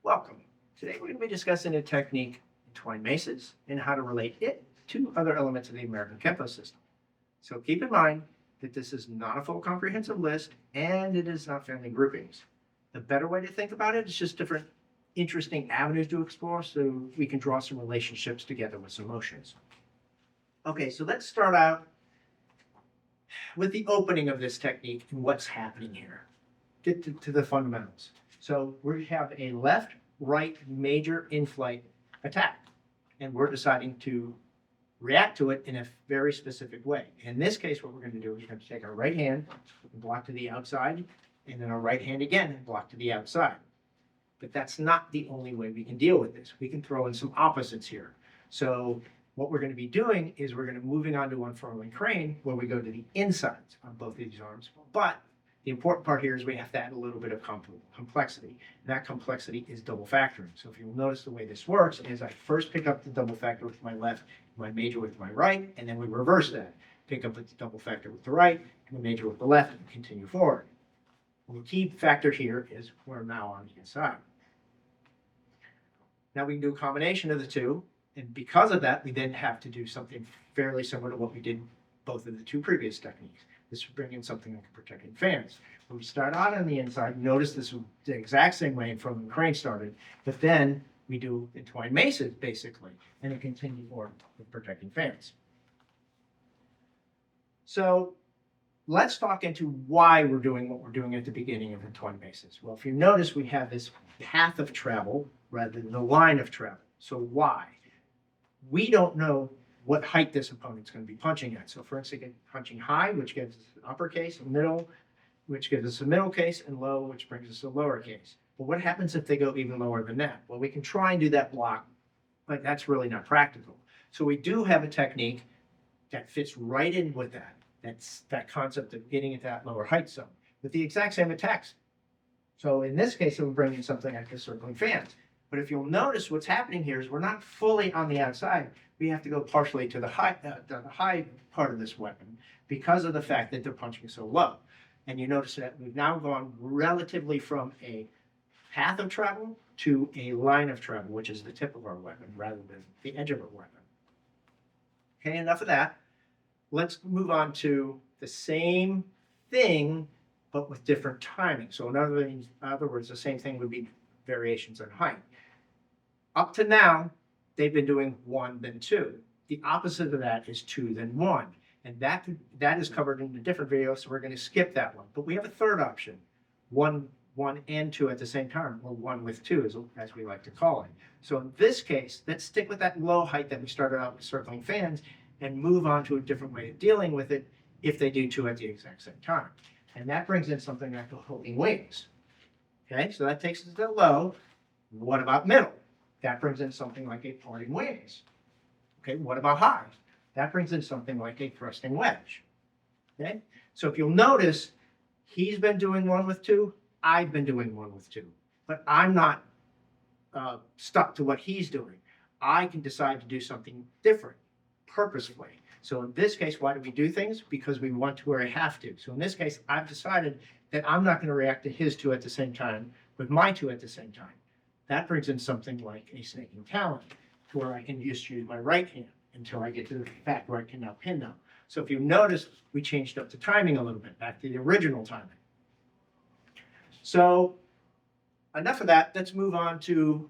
Welcome. Today we're going to be discussing a technique, Entwined Maces, and how to relate it to other elements of the American Kenpo system. So keep in mind that this is not a full comprehensive list, and it is not family groupings. The better way to think about it is just different interesting avenues to explore so we can draw some relationships together with some motions. Okay, so let's start out with the opening of this technique and what's happening here. Get to the fundamentals. So we have a left, right major in-flight attack, and we're deciding to react to it in a very specific way. In this case, what we're going to do is we're going to take our right hand and block to the outside, and then our right hand again and block to the outside. But that's not the only way we can deal with this. We can throw in some opposites here. So what we're going to be doing is we're going to moving on to unfurling crane where we go to the insides on both of these arms. But the important part here is we have to add a little bit of complexity. And that complexity is double factoring. So if you'll notice the way this works is I first pick up the double factor with my left, my major with my right, and then we reverse that. Pick up the double factor with the right, and the major with the left, and continue forward. And the key factor here is we're now on the inside. Now we can do a combination of the two, and because of that, we then have to do something fairly similar to what we did both of the two previous techniques. This would bring in something like protecting fans. When we start out on the inside, notice this is the exact same way from the crane started, but then we do Entwined Maces basically, and then continue forward with protecting fans. So let's talk into why we're doing what we're doing at the beginning of Entwined Maces. Well, if you notice, we have this path of travel rather than the line of travel. So why? We don't know what height this opponent's going to be punching at. So for instance, punching high, which gives us an uppercase, middle, which gives us a middle case, and low, which brings us a lower case. But what happens if they go even lower than that? Well, we can try and do that block, but that's really not practical. So we do have a technique that fits right in with that. That's that concept of getting at that lower height zone with the exact same attacks. So in this case, we're bringing something like the circling fans. But if you'll notice what's happening here is we're not fully on the outside. We have to go partially to the high part of this weapon because of the fact that they're punching so low. And you notice that we've now gone relatively from a path of travel to a line of travel, which is the tip of our weapon rather than the edge of our weapon. Okay, enough of that. Let's move on to the same thing, but with different timing. So in other words, the same thing would be variations in height. Up to now, they've been doing 1, then 2. The opposite of that is 2, then 1. And that is covered in a different video, so we're going to skip that one. But we have a third option, 1 and 2 at the same time, or 1 with 2, as we like to call it. So in this case, let's stick with that low height that we started out with circling fans and move on to a different way of dealing with it if they do 2 at the exact same time. And that brings in something like the holding wings. Okay, so that takes us to low. What about middle? That brings in something like a parting wings. Okay, what about high? That brings in something like a thrusting wedge. Okay, so if you'll notice, he's been doing 1 with 2, I've been doing 1 with 2, but I'm not stuck to what he's doing. I can decide to do something different, purposefully. So in this case, why do we do things? Because we want to or I have to. So in this case, I've decided that I'm not going to react to his 2 at the same time with my 2 at the same time. That brings in something like a snaking talon, to where I can just use my right hand until I get to the fact where I can now pin them. So if you notice, we changed up the timing a little bit, back to the original timing. So enough of that. Let's move on to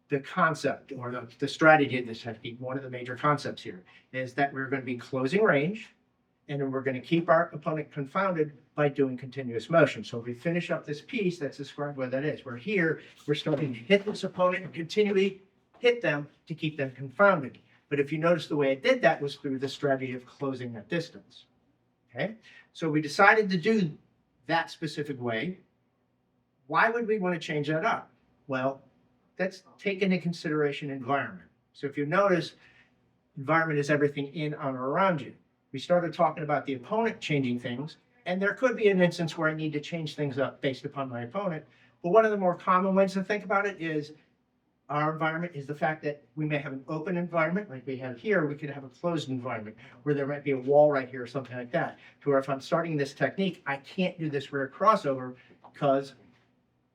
the concept or the strategy of this technique. One of the major concepts here is that we're going to be closing range, and then we're going to keep our opponent confounded by doing continuous motion. So if we finish up this piece, that's described what that is. We're here, we're starting to hit this opponent and continually hit them to keep them confounded. But if you notice, the way I did that was through the strategy of closing that distance. Okay, so we decided to do that specific way. Why would we want to change that up? Well, let's take into consideration environment. So if you notice, environment is everything in, on, or around you. We started talking about the opponent changing things, and there could be an instance where I need to change things up based upon my opponent. But one of the more common ways to think about it is our environment is the fact that we may have an open environment like we have here. We could have a closed environment where there might be a wall right here or something like that. To where if I'm starting this technique, I can't do this rear crossover because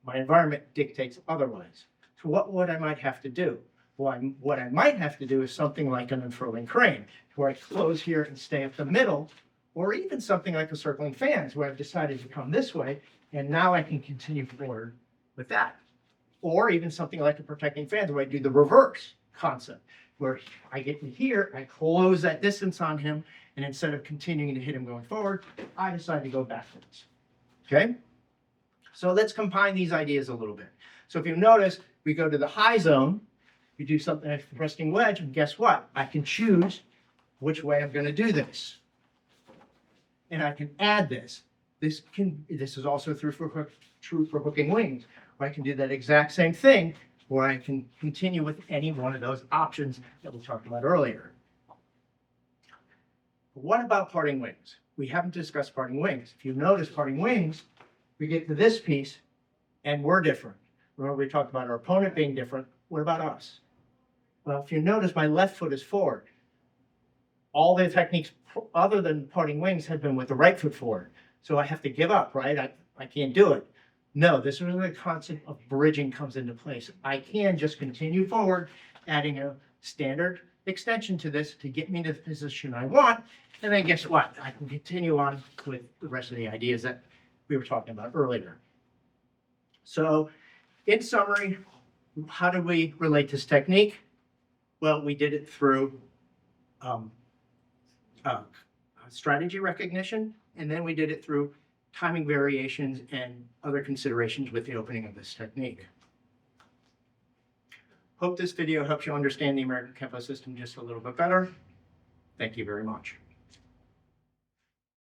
my environment dictates otherwise. So what I might have to do? Well, what I might have to do is something like an unfurling crane, where I close here and stay up the middle, or even something like a circling fans, where I've decided to come this way, and now I can continue forward with that. Or even something like a protecting fans, where I do the reverse concept, where I get to here, I close that distance on him, and instead of continuing to hit him going forward, I decide to go backwards. Okay? So let's combine these ideas a little bit. So if you notice, we go to the high zone, we do something like the resting wedge, and guess what? I can choose which way I'm going to do this. And I can add this. This is also true for hooking wings, where I can do that exact same thing, or I can continue with any one of those options that we talked about earlier. But what about parting wings? We haven't discussed parting wings. If you notice parting wings, we get to this piece, and we're different. Remember, we talked about our opponent being different. What about us? Well, if you notice, my left foot is forward. All the techniques other than parting wings have been with the right foot forward. So I have to give up, right? I can't do it. No, this is where the concept of bridging comes into place. I can just continue forward, adding a standard extension to this to get me to the position I want. And then guess what? I can continue on with the rest of the ideas that we were talking about earlier. So in summary, how do we relate this technique? Well, we did it through strategy recognition, and then we did it through timing variations and other considerations with the opening of this technique. Hope this video helps you understand the American Kenpo system just a little bit better. Thank you very much.